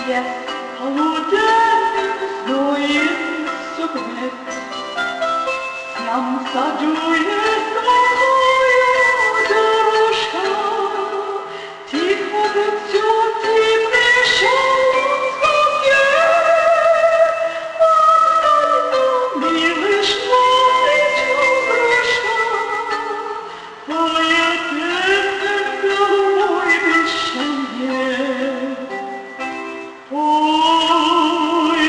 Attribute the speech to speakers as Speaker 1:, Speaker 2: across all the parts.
Speaker 1: Весь, полуденным, зноем, согрет. Нам саду есть глухая дорожка, Тихо ветерок и прижалась над нами, лишь ласточка-крошка. Поет, песнь, голубой, песнь. Ой,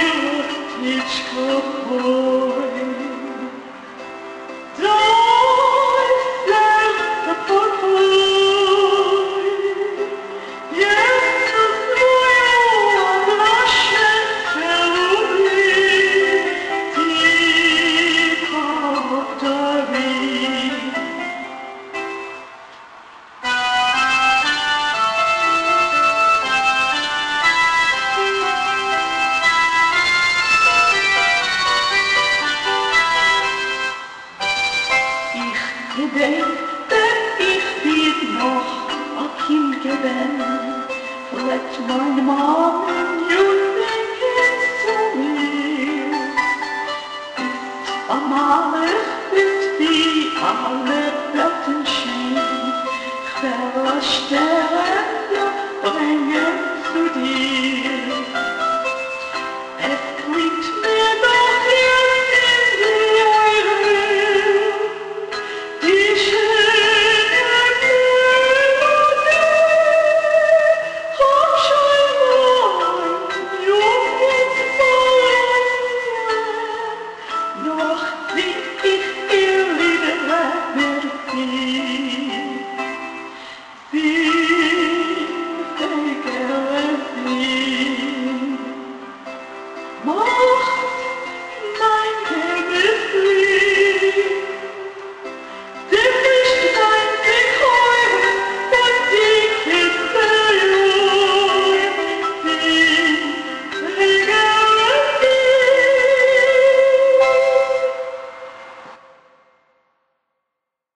Speaker 1: птичка, пой, дай сердце покой, есть зною от нашей любви, тихо повтори. Ich bin noch ein Kind gewesen, vielleicht mein Mann Jüngling zu mir. Ist einmal ist wie alle Betten schön, ich werde Sterne bringen zu dir. Es klingt mir doch jetzt in die Ohren, die schöne Melodie. Komm schon mein Jungfräulein, noch sing ich ihr Lieder für sie.